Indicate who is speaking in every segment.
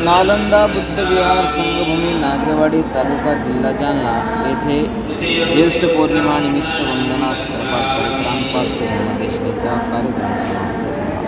Speaker 1: नालंदा बुद्ध विहार संघभूमी नागेवाडी तालुका जिल्हा जालना येथे ज्येष्ठ पौर्णिमानिमित्त वंदनास्तर्पात परित्राणपाठ धर्मदेशनेचा कार्यक्रम समाप्त झाला.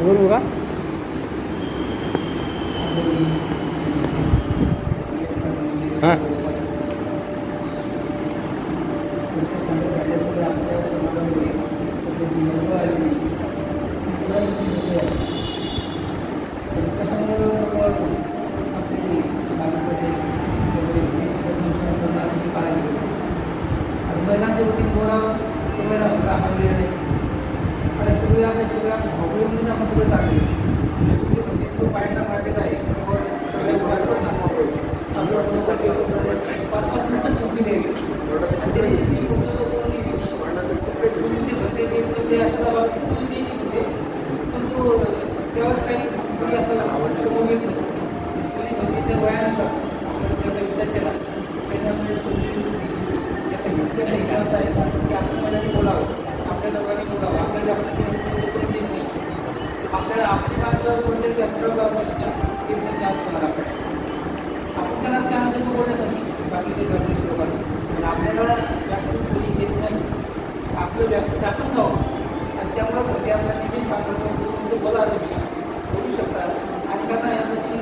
Speaker 2: बोलू का? हां
Speaker 3: महिलांच्या वतीने बोलावं सगळे धावपळीमध्ये आपण सगळे टाकले सगळे म्हणजे तो पायंडा मार्केट आहे आपल्यासाठी 5-5 मिनिटं संपली आहे आणि त्याची ते अशा पण तो त्यावेळेस काही असं समोर येत नव्हतं वयानुसार आपण त्याचा विचार केला त्याच्यामध्ये असं आहे की आपण माझ्याने बोलावं आपल्या लोकांनी बोलावं आपल्याला आपल्याला आपली माणसं कोणते जास्त होणार आपण त्यांना चान्स देतो बोलण्यासाठी बाकीचे गरजेचे लोकांना पण आपल्याला जास्त बोली देत नाही आपलं जास्त टाकून जावं आणि त्यामुळं घरी आपल्याला नेहमी सांगतो म्हणजे बोला तुम्ही बोलू शकता आणि त्यांना याची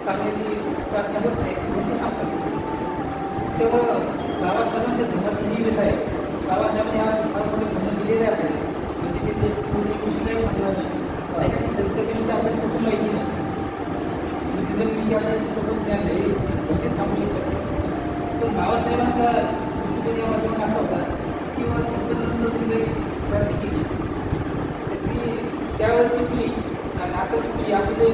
Speaker 3: सांगण्याची प्रार्थना होत नाही म्हणून सांगतात तेव्हा बाबासाहेबांच्या धर्माची नियमित आहे बाबासाहेबांनी हा फार मोठे धर्म दिलेले आहे म्हणजे ते देश पूर्ण गोष्टी काही सांगणार नाही त्याच्याविषयी आपल्याला सगळं माहिती नाही त्याच्याविषयी आपल्याला सगळं ज्ञान आहे ते सांगू शकतात पण बाबासाहेबांचा दृष्टिकोन असा होता की मला संपत्तीनंतर त्यांनी काही क्रांती केली ती त्यावेळेची पिढी आणि आताची पिढी आपले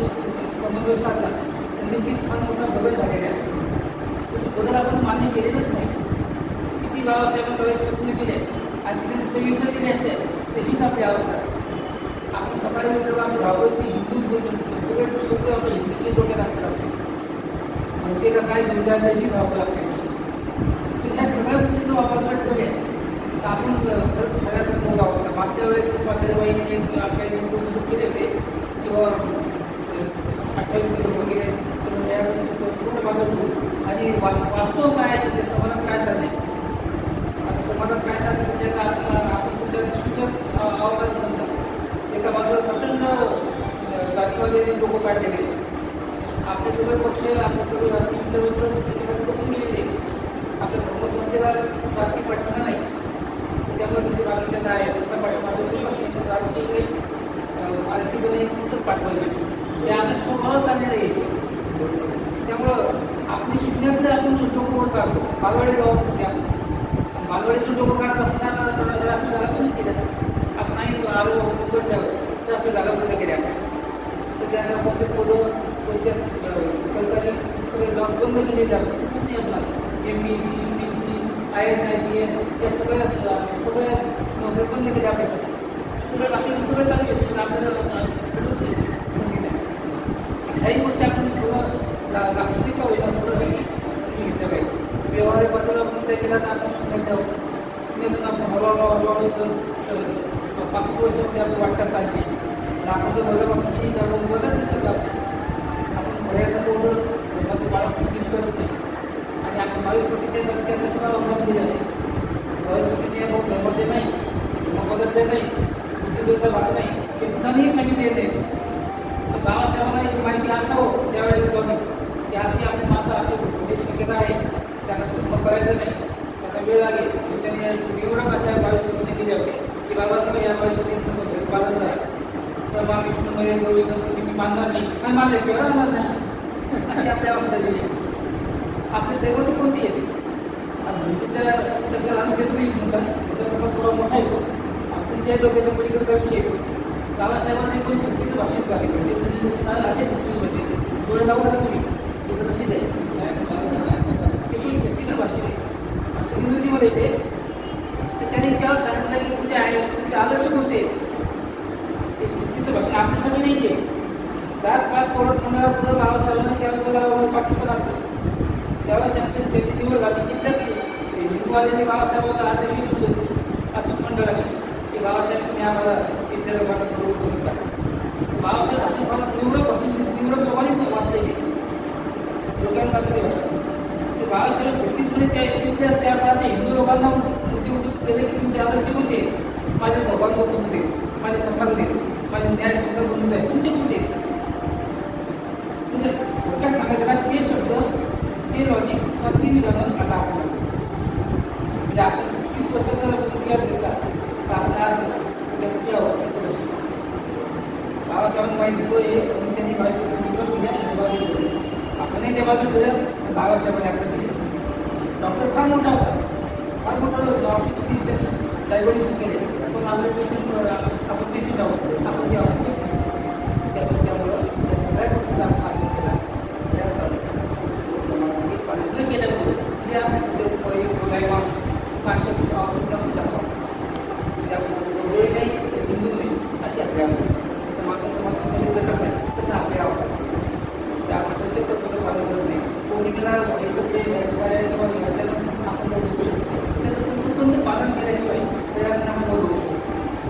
Speaker 3: समन्वय साधला तर नक्कीच फार मोठा बदल झालेला आहे पण बदल आपण मान्य केलेलंच नाही किती बाबासाहेबांना प्रवेश पूर्ण केले आणि तिथे सविस्तर केले असेल तर हीच आपली अवस्था असते आपण सकाळी जेव्हा आम्ही धावतो ती हिंदूच बोलतो सगळे शब्द आपल्या हिंदूचे डोक्यात असतात त्याला काय दुर्गाची धावं लागते तर ह्या सगळ्या गोष्टीचा वापर ठेवले तर आपण खरंच खऱ्यापर्यंत बोलावं मागच्या वेळेस पाटलबाईने काही हिंदू केले होते किंवा 28 वगैरे तर या गोष्टी पूर्ण बाजू ठेवू आणि वास्तव काय असेल ते समाजात काय चालले आता समाजात काय चाललं सध्या आपण सध्या शुद्ध आवाज समजा एका बाजूला प्रचंड जातीवादी लोक काढले गेले आपले सगळे पक्ष आपले सगळे राजकीय विचार त्याच्यामध्ये करून गेलेले आपल्या धर्मसंस्थेला राजकीय पाठिंबा नाही. त्यामुळे जसे बाकीच्या आहे त्याचा पाठिंबा राजकीय आर्थिकने खूपच पाठवायला पाहिजे. ते आता स्वभाव चाललेलं आहे. त्यामुळं आपली शून्याकडे आपण डोकं वर काढतो. बालवाडी गावात सध्या बालवाडीतून डोकं काढत असताना आपली जागा बंद केल्या. आपण नाही आलो उघड द्यावं तर आपली जागा बंद केल्या. सध्या कोणते पदं कोणत्या सरकारी सगळे जॉब बंद केले जातात. नाही आपला MPSC, UPSC, IAS, ICS या सगळ्या नोकऱ्या बंद केल्या आपल्यासाठी. सगळं बाकीचं सगळं चालू आहे पण आपल्याला संधी नाही. ह्याही गोष्टी आपण थोडं लक्षात का होईना थोडं घेतलं पाहिजे. व्यवहार पातळीवर तुमच्या केला तर आपण शून्यात द्यावं. शून्यातून आपण हळूहळू 5 वर्षामध्ये आपण वाटतात आली लाखाचं बरं वाटतं त्यामुळे बरंच शकतो. आपण बऱ्याचदा तेवढं धर्माचं बाळक किती करत नाही आणि आपण 22 कोटी त्यासाठी मला ऑफर दिला आहे. 22 कोटी धर्माचे नाही धर्मपदार्थ नाही बुद्धिजोचा भाग नाही हे पुन्हाही सांगितले येते. बाबासाहेबांना एक माहिती असावं त्यावेळेस बघा की अशी आपली माणसं अशी थोडी शक्यता आहे त्यांना धर्म करायचं नाही त्यांना वेळ लागेल त्यांनी निवडक अशा 22 कोटीने दिले होते की बाबा तुम्ही या 22 कोटी पालन करा. तर बा विष्णू मध्ये गौरी गणपती मी मानणार नाही आणि मानल्याशिवाय राहणार नाही अशी आपली अवस्था दिली. आपली दैवती कोणती आहे? हिंदूच्या लक्षात आणून घेत नाही म्हणतात कसा थोडा मोठा येतो. तुमच्या डोक्याच्या पलीकडचा विषय बाबासाहेबांनी पण शक्तीचं भाषण करायला पाहिजे. तुम्ही असे स्कूलमध्ये थोडं जाऊ नका तुम्ही तिथं नशीच आहे ते पण शक्तीचं भाषण आहे. भाषण इंग्रजीमध्ये येते तर त्याने तेव्हा सांगितलं की तुमचे आहे तुमचे आदर्श कोणते ते शक्तीचं भाषण आपल्यासाठी नाही आहे. जात पात कोर्ट मंडळा पुढं बाबासाहेबांनी त्यावेळेला पाकिस्तानाचं त्यावेळेस त्यांची त्याची निवड झाली की तर हिंदूवाद्यांनी बाबासाहेबांना अध्यक्ष निवडले होते अचूक मंडळाने की बाबासाहेब तुम्ही आम्हाला इतर लोकांना थोडं करून बाबासाहेब अशोक निवडक लोकांनी वाचले गेले लोकांना ते बाबासाहेब 36मध्ये त्या काळात हिंदू लोकांना मुद्दे उपस्थित केले की तुमचे आदर्श कोणते माझे भगवान मुद्दे माझे तथागत माझे न्याय संदर्भ मुद्दे तुमचे कोणते म्हणजे थोडक्यात सांगायचं का ते शब्द ते लॉजिक ती विधान आता आपण म्हणजे आपण 30 वर्षाचा इतिहास घेतला तर आपण आज सगळ्या बाबासाहेबांनी माहिती दिलं हे म्हणून त्यांनी निवड दिल्या आपणही ते बाजू दिलं बाबासाहेबांनी आपल्याला दिली. डॉक्टर फार मोठा होता औषध दिली डायबिटीस केले पण आपले पेशंट आपण पेशंट आहोत आपण ती औषध घेतली त्यामुळं त्या सगळ्या गोष्टीचा आपण अभ्यास केला प्रयत्न केल्यामुळे जे आपले सगळे बोलायला साक्षर औषध जातात त्यामुळे नाही हिंदू नाही अशी आपल्या समाजामध्ये घटक नाही तसं आपल्या आवडतं त्या आपण प्रत्येक तत्वाचं पालन करत नाही. पौर्णिमेला एकत्र आपण देऊ शकतो त्याचं तंतोतंत पालन केल्याशिवाय त्याला आपण करू शकतो.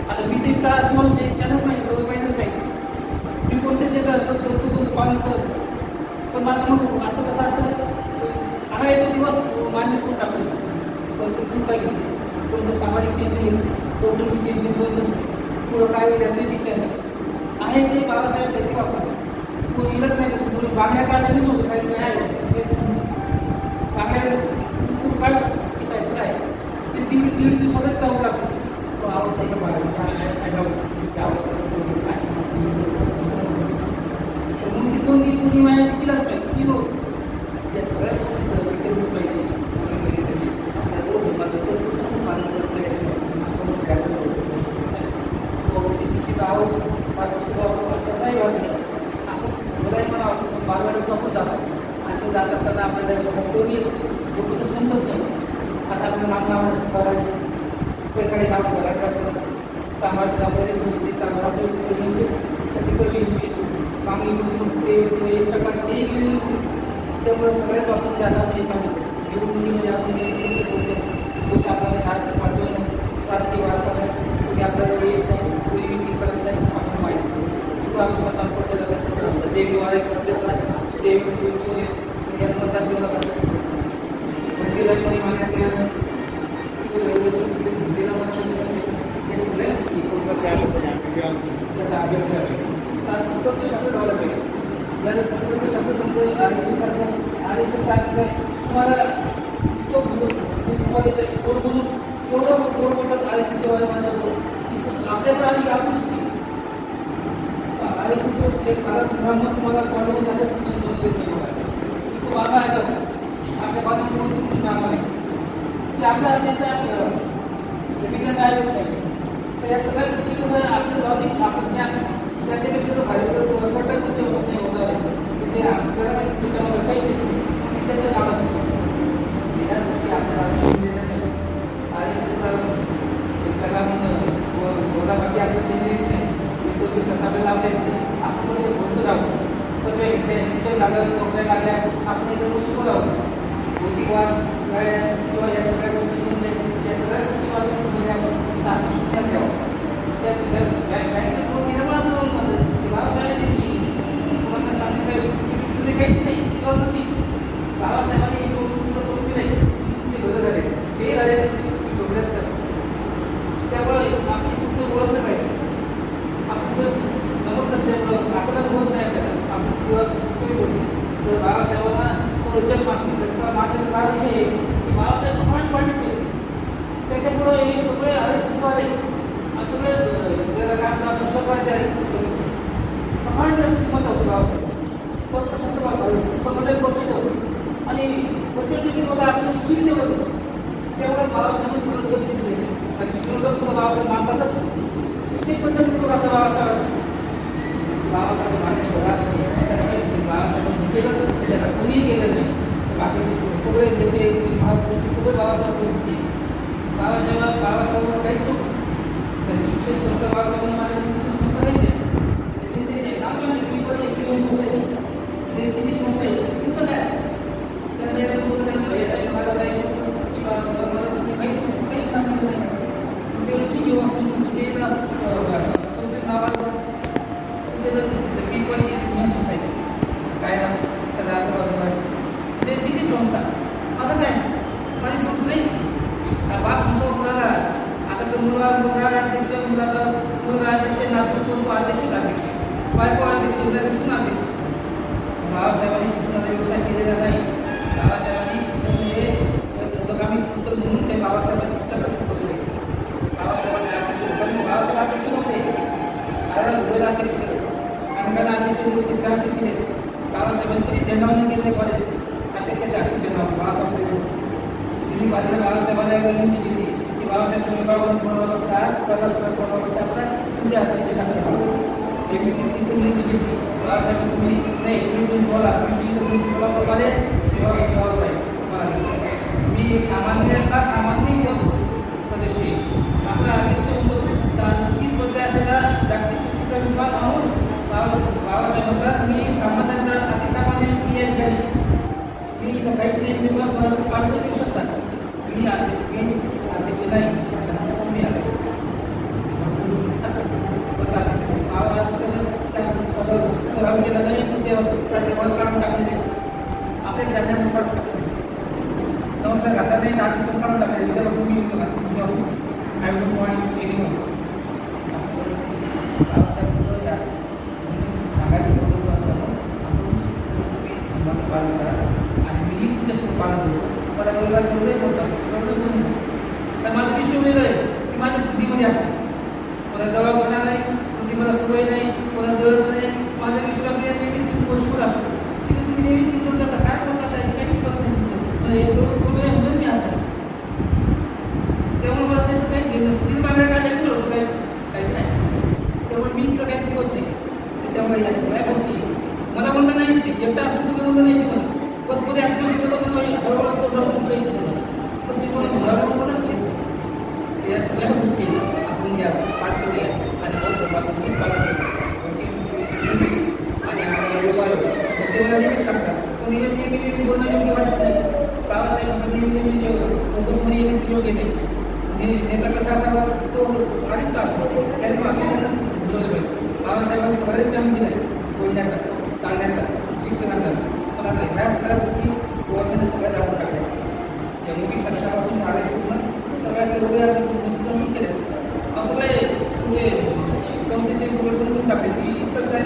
Speaker 3: आता मी ते का असं म्हणते त्यांनाच माहिती 2 महिन्याच माहिती मी कोणत्याच जगा असतं तंतोतंत पालन करतो पण माझं मग असं कसं असतं हा एक दिवस मान्यच करून टाकलं पण ते चुका घेतली कोणतं सामाजिक टेन्शन घेतली कौटुंबिक टेन्शन कोणतंच पुढं काय होईल याची दिशा नाही आहे ते बाबासाहेब साहित्य वाचतात कोणी इलच नाही तसं कोणी बांगड्या काढण्यानेच होतं काही नाही आहे बांगड्या तू काढ की काय तुला आहे ते 3 दिवसातच चालू लागतं तो अवस्था त्या अवस्था म्हणून ती कोणती कोणी माया तिलाच पाहिजे ती रोज या सगळ्या गोष्टीचं विकसित पाहिजे आपल्या रोज धर्माचं पालन करत नाही आपण शिक्षित आहोत असं नाही वाटत आपण बघाय पण आहोत बालवाडीत आपण जातो आणि ते जात असताना आपल्याला कोणी लोक तर समजत नाही. आता आपलं नाव करायचं काही नाव करायचं सामाजिक आपल्याला घेऊन चांगलं आपल्याला इंग्लिश तर तिकडे इंग्लिश मागणी ते 1% ते त्यामुळे सगळ्याच आपण जाता म्हणजे निवडणुकीमध्ये आपण गोष्ट आपल्याला अर्थ पाठवलं राजकीय वारसा कुणी आपल्याला येत नाही कुणी विधी करत नाही आपण माहिती आपण मतदान पडलं जातं असं देवीवाले देवी मतदान दिलं जातं मंदिरात कोणी मान्यता हे सगळे अभ्यास करावे उत्तर शास्त्र झालं पाहिजे जर उत्तर शास्त्र तुमचं RSS सारखं RSS तुम्हाला तो संवाद येतो गोड बोलून एवढं गोड बोलतात आरएससीचे आपल्याकडे आली आपली सुट्टी आरएससीचं एक साधा ब्राह्मण तुम्हाला कॉलेज झालं तो बाधा आहे आपल्या बाजूने कोणती गोष्ट आम्हाला की आपल्या त्यांचा विज्ञान काय होत नाही तर या सगळ्या गोष्टी कसं आपलं लॉजिक आपलं ज्ञान त्याच्यापेक्षा जो बाहेर पटत ते होत नाही होणार आहे ते आपल्याला त्याच्यावर काहीच येत नाही त्याच्या शाळा शिकतो ह्या गोष्टी आपल्याला आरएससीला एकाला गोदाबाकी आपल्याला जिंकलेली नाही गोष्टी स्वतःला लावता येत नाही आपण कसं थोडंसं राहतो पण ते शिक्षण लागलं नोकऱ्या लागल्या आपण इथं शिकू लावतो भौतिकवाद किंवा या सगळ्या गोष्टींमध्ये या सगळ्या गोष्टी वाचून आपण शिक्षण द्यावं बँकेत कोण निर्माण करून म्हणतात की बाबासाहेबांनी तुम्हाला सांगितलं तुम्ही काहीच नाही किंवा नव्हती बाबासाहेबांनी करून दिले ते बरं झाले ते झाले डोक्यात असतं त्यामुळे आपली कुठं ओळखलं पाहिजे आपण जर जमत नसल्यामुळं आपल्याला होत नाही आपल्याला आपण किंवा कुठे बोलली तर बाबासाहेबांना जग मागतील त्याला मागण्याचं कारण हे आहे की बाबासाहेब प्रमाण पाठवते त्याच्यामुळं हे सगळे आरएसएसवाले सगळे ज्याला काय म्हणतात आपण स्वतःचे प्रमाण किंमत होती बाबासाहेब पण तसंच स्वतःला पर्सेंट होतं आणि पर्सेंटेज मला असं शिल देत होतं तेवढं बाबासाहेबांनी सगळं जग जिंकले जिंकलं सुद्धा बाबासाहेब मानतातच ते पण असं बाबासाहेब माणूस घरात नाही बाबासाहेबांनी केलं त्याला कोणीही केलं नाही बाकीचे सगळे नेते महापुरुष सगळे बाबासाहेबांना काहीच नव्हतं त्याने शिक्षण संस्था बाबासाहेबांनी माझ्या शिक्षण संस्था नाही दिली त्यांची संस्था आहे तुमचं काय त्यांना भैयासाहेब मला काही किंवा मला तुम्ही काहीच सांगितलं नाही ते ठीक आहे समजून ते संस्थेत नावात सोसायटी काय ना त्याला ते तिची संस्था आता काय माझी संस्था नाहीच नाही बाप तुमचा मुलाला आता तर मुलगा अध्यक्ष मुलाचा मुलगा अध्यक्ष नागपूर कोणतो अध्यक्ष बायको अध्यक्ष उद्यापासून अध्यक्ष बाबासाहेबांनी शिक्षणाचा व्यवसाय केलेला नाही बाबासाहेबांनी शिक्षण हे पुरोगामी फक्त म्हणून ते बाबासाहेबांनी फक्त पडले बाबासाहेबांनी अध्यक्ष होते बाबासाहेब अध्यक्ष नव्हते कारण मुलं अध्यक्ष केले अनेकांना अध्यक्ष चारशे दिले बाबासाहेबांनी झेंडावून केले कॉलेज अध्यक्षाचे झेंडावून बाबासाहेब दिली बाजूला बाबासाहेबांना विनंती केली की बाबासाहेब तुम्ही बाबांनी बनवलं असतात तुमच्या हाताने टाकलं विनंती केली बाबासाहेब तुम्ही नाही तुम्ही बोला तुम्ही प्रिन्सिपल कॉलेज किंवा मी एक सामान्य सदस्य आपला अध्यक्ष होतो 30 वर्ष असलेला जागतिक विभाग माणूस बाबासाहेब म्हणतात मी सामान्यांना अतिसामान्य व्यक्ती या ठिकाणी मी इथं काहीच नाही मी मला पाठवून देऊ शकता मी अध्यक्ष नाही मी सराव केला नाही ते काढून टाकले आपल्या ज्यांना काढून टाकले नमस्कार घातला नाही अध्यक्ष काढून टाकले त्यापासून मी I don't want any more असं परिस्थिती बाबासाहेब या सांगायचं बरोबर असताना आपण पालन करा आणि मीही जास्त पालन करतो मला गरीबात तेवढे बोलतात तेवढं कोणी नाही तर माझं विश्व वेगळं आहे की माझ्या बुद्धीमध्ये असतं मला जवळ होणार नाही बुद्धी मला सवय नाही मला जवळ नाही माझ्या विश्वामध्ये नेहमी मजबूत असतो तिथे तुम्ही नेहमी चिंतन करता काय करतात काही करत नाही तुमचं मला हे करून म्हणून मी असं त्यामुळे मला त्याचं काही घेणं नसतं तिथे माझ्या काय ऐकलं होतं काहीच नाही त्यामुळे मी तिथं काही चुकत नाही त्यामुळे या सगळ्या गोष्टी मला म्हणता नाही एकटा असं सगळं म्हणतं नाही ते मला बसमध्ये असं सगळं नाही हळूहळू तसं कोणी मुलाला म्हणत नाही या सगळ्या गोष्टी आपण घ्या पाठ करूया आणि आणि आपल्याला सांगतात पण नेहमी बोलणं योग्य वाटत नाही बाबासाहेब नेहमी योग येते नेता कसा असावा तो अनेक असतो त्यामुळे आपल्याला बाबासाहेबांनी सगळ्यात काम दिलं आहे बोलण्याचा चालण्याचा शिक्षणाचा पण आता ह्या सगळ्या गोष्टी गव्हर्नमेंटने सगळ्या दाखवून टाकल्या त्या मोदी शासनापासून आरएसएसनं सगळ्या सर्व केल्या असं काय म्हणजे संस्थेचे सगळं करून टाकले की इतर काय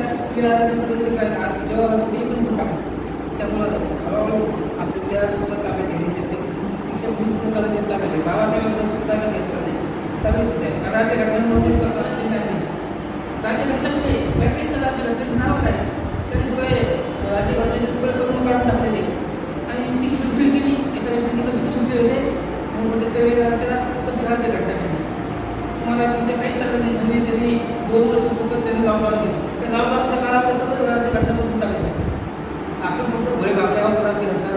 Speaker 3: सगळं काय जेव्हा ते पण करून टाकले त्यामुळं हळूहळू आपल्या सोबत आपल्या घेणे शिक्षण तुम्ही सुद्धा त्याला घेतला पाहिजे. बाबासाहेबांचा सुद्धा त्याला घेतला नाही त्यावेळेस ते राज्यघटना नोटीस करताना नाही राज्यघटनेमध्ये काहीतरी राज्यघटनेचं नाव काय तरी सगळे राज्यघटनेचे सगळे करून काढून टाकलेले आणि ती सुटली केली एखाद्या सुटली होते म्हणून म्हणते त्याला कसं राज्यघटना केली. तुम्हाला तुमच्या काही चाललं नाही तुम्ही त्यांनी 2 वर्ष सोबत त्यांनी लॉकडाऊन केलं त्या लॉकडाऊनच्या काळात सगळं राज्यघटना करून टाकले. आपण म्हणतो घरी बाबल्यावर राज्यघटना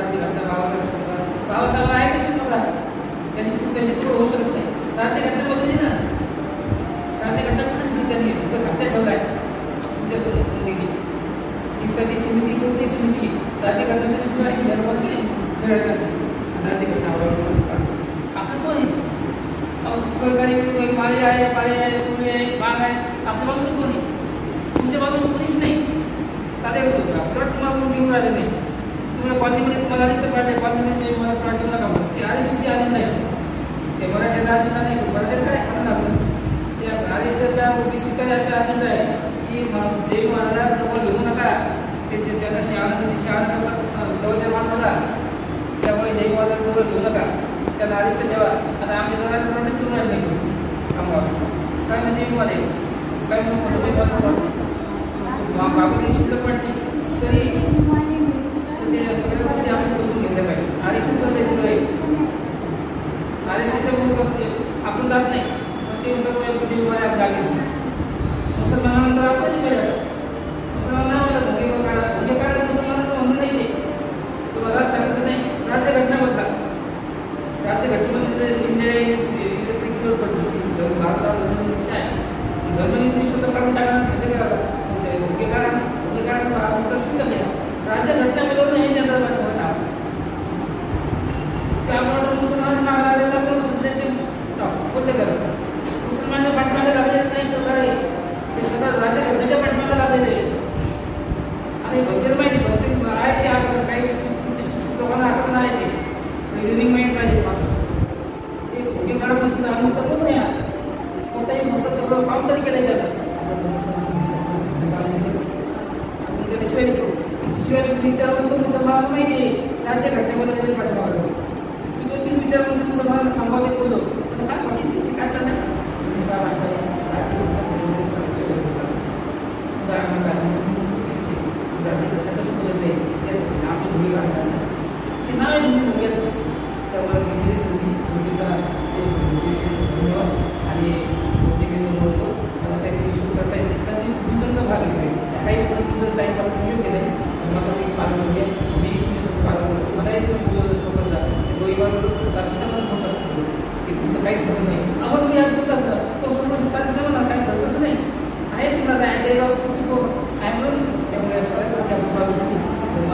Speaker 3: बाबासाहेब आहे की सुद्धा त्यांची पूर्ण होऊ शकत नाही. राज्यघटना बघितली ना राज्यघटना पण त्यांनी खात्यात ठेवला आहे तुमच्यासोबत गेली ती समिती कोणती समिती राज्यघटनेची मिळत असेल राज्यघटना आपण कोण आहे पाले आहे सूर्य आहे बाग आहे आपल्या बाजून कोणी तुमच्या बाजून कोणीच नाही. साधे प्लॉट तुम्हाला कोण घेऊन राहिले नाही. तुम्हाला कॉलनीमध्ये तुम्हाला आधी प्लॉट आहे कॉलनीमध्ये मला प्लॉट घेऊन नका ते आरएससीची आधी नाही ते मराठ्याचा अजेंडा नाही मराठ्यात काय खरं लागलं त्या आरएससीच्या ओबीसीचा अजेंडा आहे की देवी महाराजा जवळ घेऊ नका ते त्यांना शहाणा जवळच्या माणसाला त्यामुळे देवी महाराजा जवळ घेऊ नका त्याला आदित्य ठेवा. आता आमच्या जवळ प्लॉट घेऊन राहिले नाही थांबवा काय म्हणजे देवीमध्ये काय म्हणून बाबा शिल्लक पडली तरी ते सगळ्या गोष्टी आपण समजून घेतल्या पाहिजे. आरक्षण ते सगळं आरक्षणाच्या आपण जात नाही पण ते म्हणतात जागे मुसलमानानंतर आपल्याच पाहिजे मुसलमानाला भोगे काढा मुसलमानाचं म्हणणं नाही ते मला सांगितलं नाही राज्यघटना बदला राज्यघटनेमध्ये इंडिया सेक्युलर पडतो भारतात धर्मनिरपेक्ष आहे धर्मनिरपेक्ष सुद्धा काढून टाकणार राज्यघटनेमध्ये नाही जनता पाठवता त्यामुळे मुसलमान मागायला कोणते करत मुसलमानच्या पाठमागे लागलेले नाही सरकार ते सगळं राज्यघटनेच्या पाठमागे लागलेले आणि भक्तीला माहिती भक्ती आहे ते आपल्याला काही लोकांना आकलन आहे ते लिव्हिंग माइंड पाहिजे ते भोगी काढून सुद्धा आम्ही करतो नाही कोणताही म्हणतात तेवढं काम तरी केलं त्याला शिवाय विचारवंत मुसलमानाला माहिती आहे राज्यघटनेमध्ये तरी पाठवावं तुम्ही 2-3 विचारवंत मुसलमानाला थांबावे बोललो म्हणजे काय माहिती काय चाललं राज्यघटना कसं बदलते आमची भूमिका ते नाव आहे भूमी असतं त्यामुळे गेलेली संधी भूमिका आणि बोलतो मला काहीतरी इश्यू करता येत नाही कारण ती तुझं भाग आहे काही तुझं टाईमपास मी केलं आहे मला मी पालन म्हणजे मी तुमच्यासोबत पालन करतो मला एक लोक जातात गोईबाबत मोठं असतं की तुमचं काहीच करत नाही आम्हाला तुम्ही आज बोलतात 64 मला काय करत असं नाही आहे तुम्हाला काय डे ऑफ 64 आहे म्हणून त्यामुळे सगळ्यासाठी आपण पालन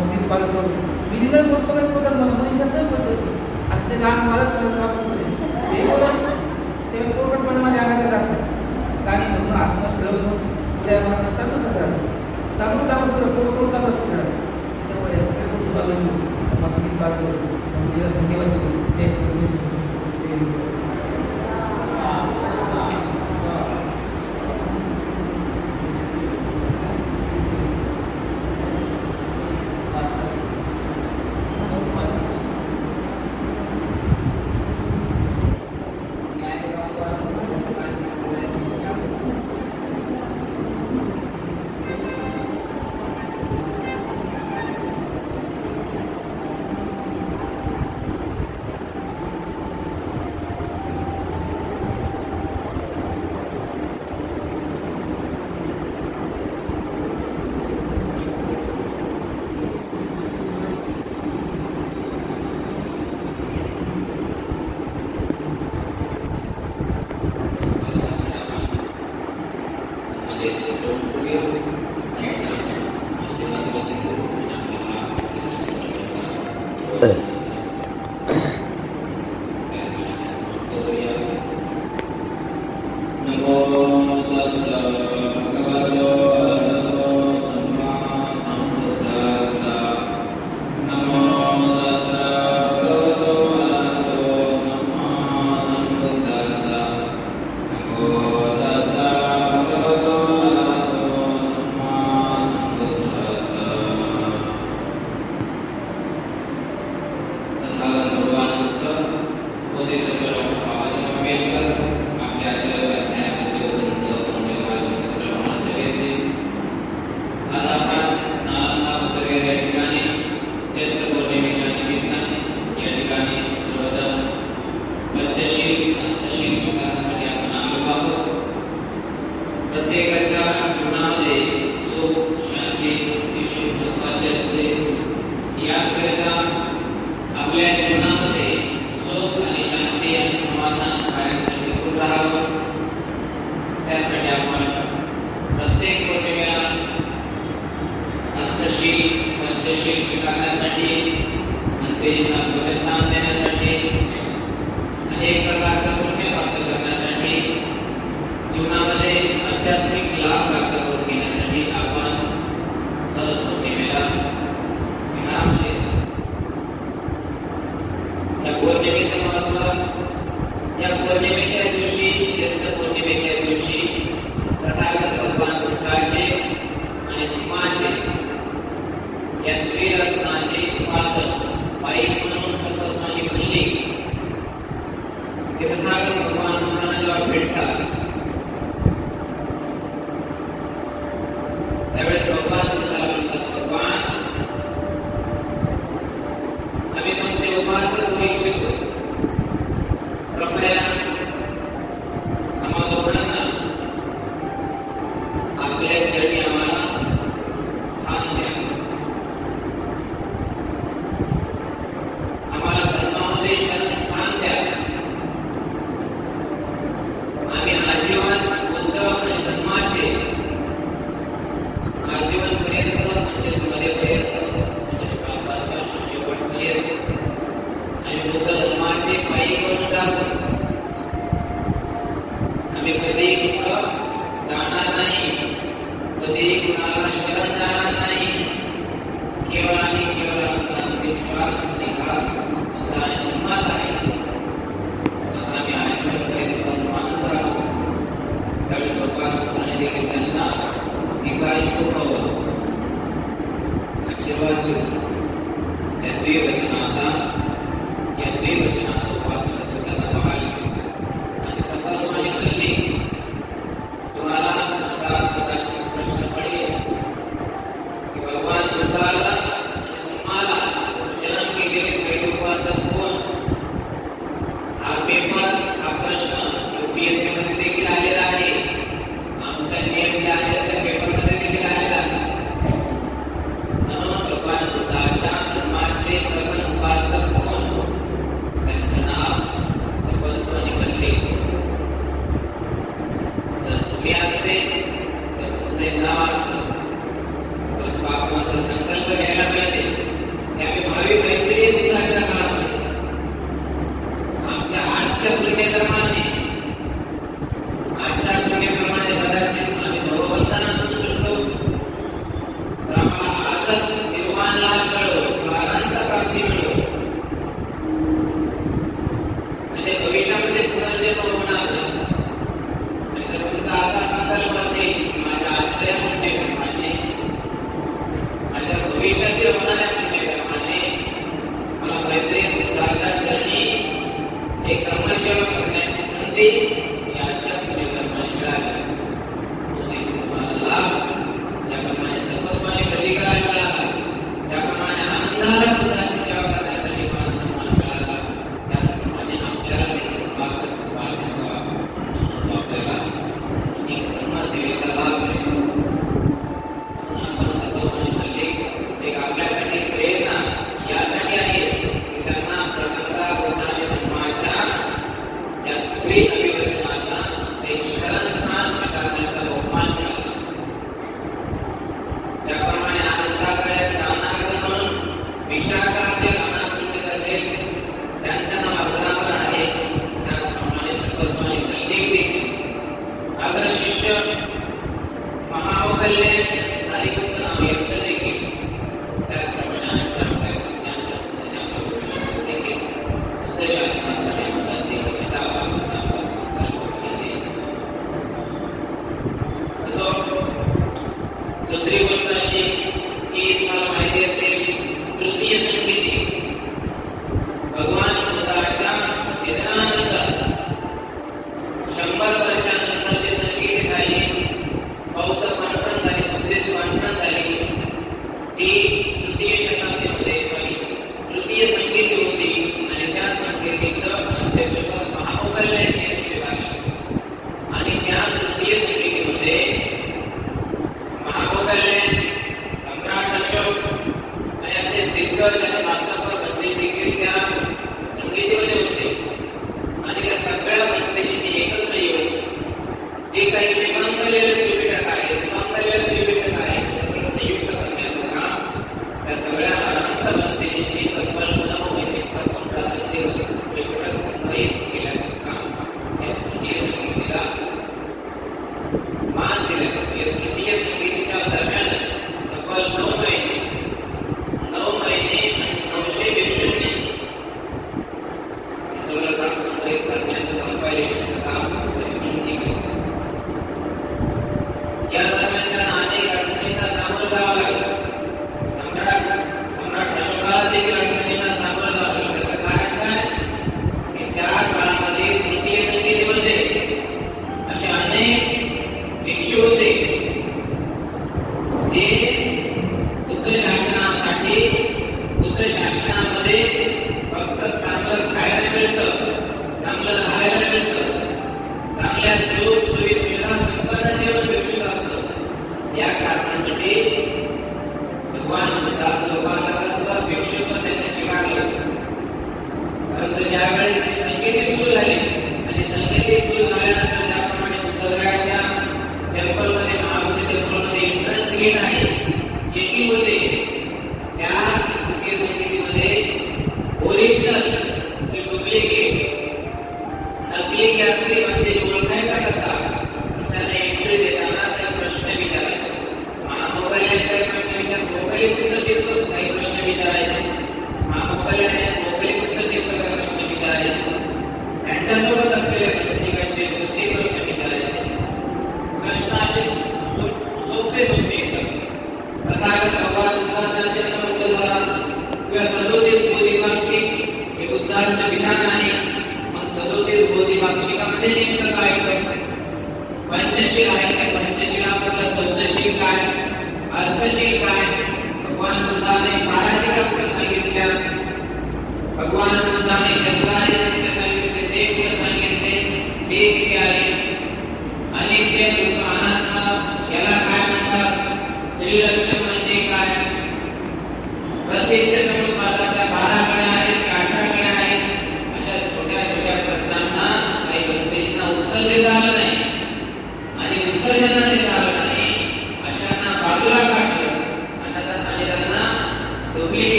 Speaker 3: तुम्ही पालन करतो मिनिमम बोल सगळ्यात बोलतात मला मनीषा सहज बोलतात की आता ते लहान मला ते बोलत ते पोरपटपणे माझ्या अंगाला जात नाही गाणी म्हणून हसणं खेळवणं पुढे मारणं सर्व सगळं लागून लागून सगळं पोरपट चालू असतं त्यामुळे सगळ्या गोष्टी बाजून मग मी बाजू धन्यवाद देतो ते दुसरी गोष्ट अशी की तुम्हाला माहिती असेल तृतीय संगीती भगवान बुद्धाच्या निधनानंतर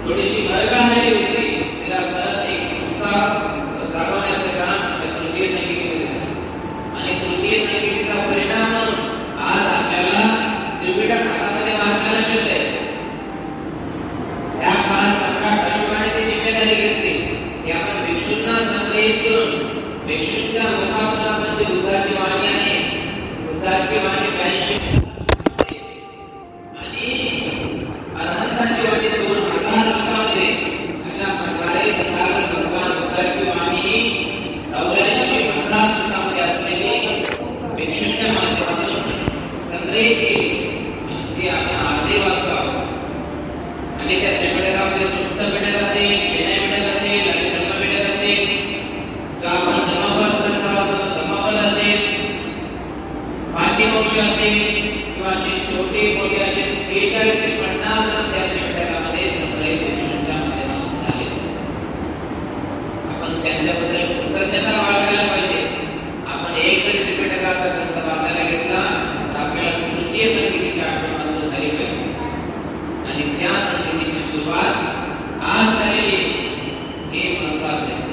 Speaker 3: थोडीशी मरगळ झाली होती, तिला परत एक उत्साह जागवण्याचं काम त्या तृतीय संगीतीमध्ये झालं. आणि तृतीय संगीतीचा परिणाम म्हणून आज आपल्याला त्रिपिटक हातामध्ये वाचायला मिळते. त्या काळात सम्राट अशोकाने ती जिम्मेदारी घेतली की आपण भिक्षूंना संग्रहित करून भिक्षूंच्या मुखातून आपण जी बुद्धाची वाणी आहे, बुद्धाची वाणी 82 आणि अरहंताची वाणी 2000 लोकांमध्ये अशा प्रकारे भगवान बुद्धाची वाणी 8450 लोकांमध्ये असलेली भिक्षूंच्या माध्यमातून संग्रहित केली, जी आपण आजही वाचतो आहोत. आणि त्या त्रिपिटकामध्ये सुत्त पिटक असेल, विनय पिटक असेल, अभिधर्म पिटक असेल, जो आपण धम्मपद करत आहोत धम्मपद असेल, पाठीमोक्ष असेल किंवा असे छोटे मोठे असे 46 ते 50 ग्रंथ त्या त्रिपिटकामध्ये संग्रहित भिक्षूंच्या माध्यमातून झाले. आपण त्यांच्याबद्दल कृतज्ञता बाळगायला पाहिजे. आपण एक जरी त्रिपिटकाचा ग्रंथ वाचायला घेतला तर आपल्याला तृतीय संगीतीची आठवण मात्र झाली पाहिजे. आणि त्या संगीतीची सुरुवात आज झालेली हे महत्वाचे आहे.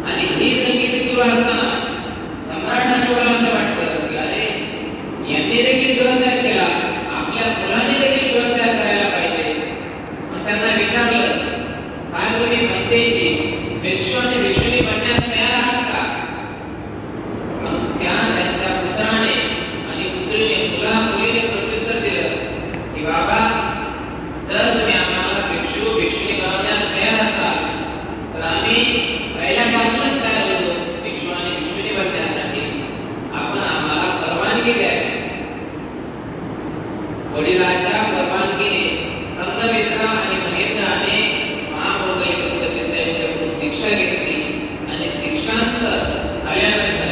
Speaker 3: आणि ही संगीती सुरू असताना सम्राट अशोकाला असं वाटतं की अरे यांनी देखील ग्रह तयार केला, आपल्या मुलांनी देखील ग्रह तयार करायला पाहिजे. मग त्यांना विचारलं, काय तुम्ही म्हणते की भिक्षू आणि भिक्षुणी बनण्यास तयार आहात का? मग त्यांच्या पुत्राने आणि पुत्रीने मुलीने प्रत्युत्तर दिलं की बाबा, जर तुम्ही आम्हाला भिक्षू भिक्षुणी बनवण्यास तयार असाल तर आम्ही पहिल्यापासूनच तयार होतो भिक्षू आणि भिक्षुणी बनण्यासाठी. आपण आम्हाला परवानगी द्या. वडिलांच्या परवानगीने संघमित्र आणि महेंद्राने महामोगल यांच्याकडून दीक्षा घेतली. आणि दीक्षांत झाल्यानंतर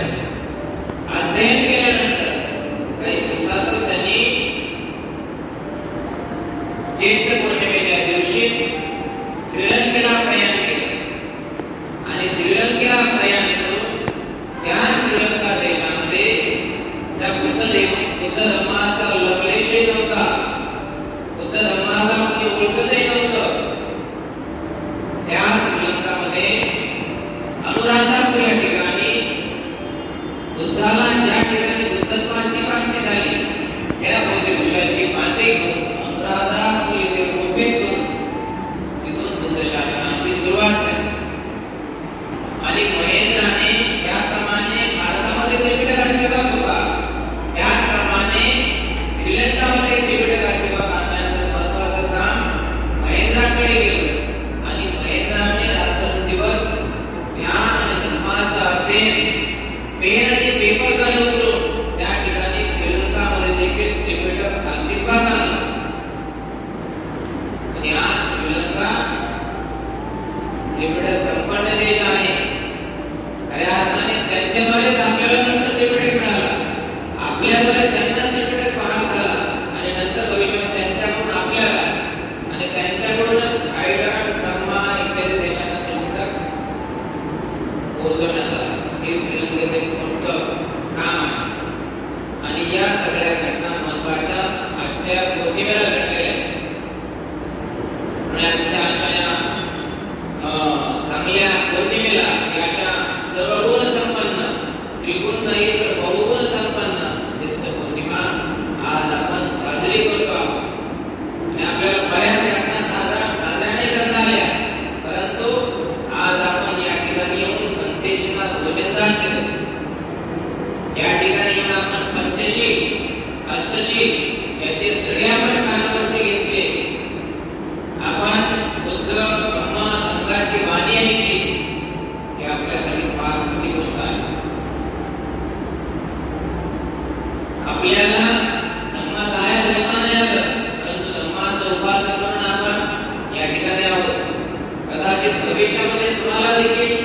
Speaker 3: अध्ययन केल्यानंतर काही दिवसातच त्यांनी ज्येष्ठ पौर्णिमेच्या दिवशी श्रीलंकेला प्रयाण केले. आणि श्रीलंकेला प्रयाण करून त्या श्रीलंका देशामध्ये त्या बुद्ध धर्माचा लवलेशही नव्हता, बुद्ध धर्माला कोणी ओळखतही नव्हतं. त्या श्रीलंकामध्ये अनुराधापूर या ठिकाणी बुद्धाला ज्या ठिकाणी बुद्धत्वाची प्राप्ती झाली त्या बौद्धिवृक्षाची पाने घेऊन अनुराधापूर येथे रोपित करून तिथून बुद्ध शासनाची सुरुवात झाली. आणि महेंद्राने ज्याप्रमाणे भारतामध्ये त्रिपिटक अस्तित्वात होता त्याचप्रमाणे श्रीलंकामध्ये त्रिपिटक अस्तित्वात आणण्याचं महत्त्वाचं काम महेंद्राकडे गेलं. आणि महेंद्राने रात्रंदिवस ध्यान आणि धर्माचा अध्ययन पेन आणि पेपर घालून त्या ठिकाणी श्रीलंकामध्ये देखील त्रिपिटक अस्तित्वात आलं. आणि आज श्रीलंका त्रिपिटक संपन्न देश आहे. खऱ्या अर्थाने त्यांच्याद्वारेच आपल्याला नंतर त्रिपिटक मिळालं, आपल्याद्वारे त्यांना त्रिपिटक पाहत झाला आणि नंतर भविष्यात त्यांच्याकडून आपल्याला आणि त्यांच्याकडूनच थायलंड, ब्रह्मा इत्यादी देशांना त्रिपिटक पोहोचवण्यात आला. हे श्रीलंकेचे मोठं काम आहे. आणि या सगळ्या घटना महत्वाच्या आजच्या पौर्णिमेला घडलेल्या आहेत. आणि आजच्या चांगल्या पौर्णिमेला अशा सर्वगुण संपन्न, त्रिगुण नाही तर बहुगुण संपन्न ज्येष्ठ पौर्णिमा आज आपण साजरी करतो आहोत. आणि आपल्याला बऱ्याच घटना साजऱ्याने करता आल्या, परंतु आज आपण या ठिकाणी येऊन पंचशीला भोजनदान केलं. या ठिकाणी येऊन आपण पंचशी अष्टशी याचे धडे आपण कानावरती घेतले. आपण बुद्ध ब्रह्मा संघाची वाणी ऐकली. हे आपल्यासाठी फार मोठी गोष्ट आहे. आपल्याला धम्मात आया धर्मा नाही आलं, परंतु धम्माचं उपासक म्हणून आपण या ठिकाणी आहोत. कदाचित भविष्यामध्ये तुम्हाला देखील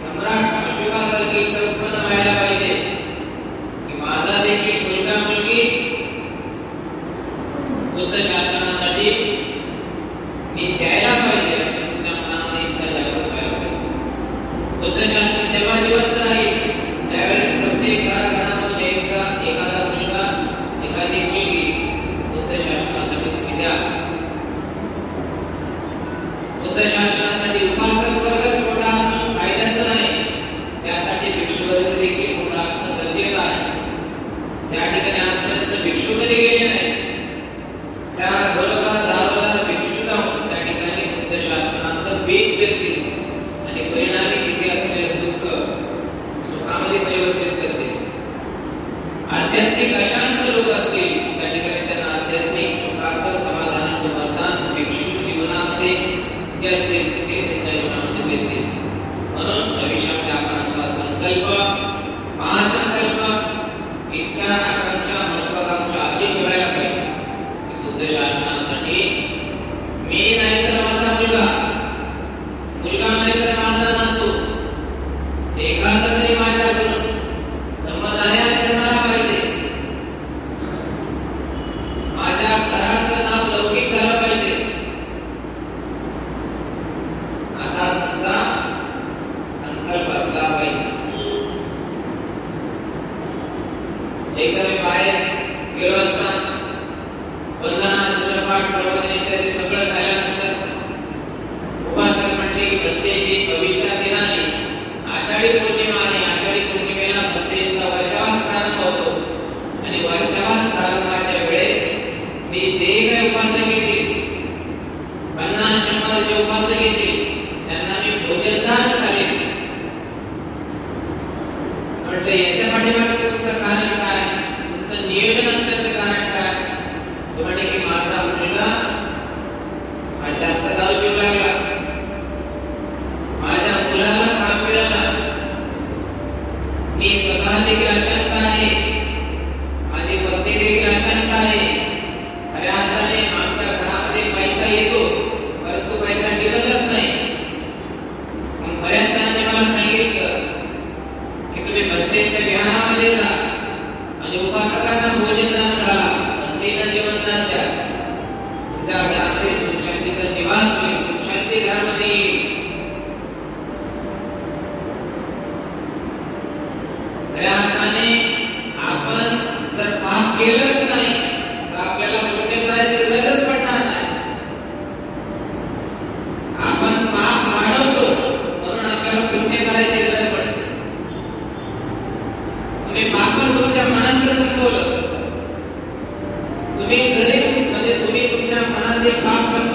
Speaker 3: सम्राट अशोकासारखी इच्छा उत्पन्न व्हायला पाहिजे की माझा देखील मुलगा मुलगी बुद्ध शासनासाठी मी द्यायला पाहिजे, अशी तुमच्या मनामध्ये इच्छा जागृत व्हायला पाहिजे. बुद्ध शासन तेव्हा जिवंत राहील त्यावेळेस प्रत्येक घराघरामधून एखादा मुलगा एखादी मुलगी बुद्ध शासनासाठी तुम्ही द्या.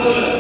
Speaker 3: दाखवलं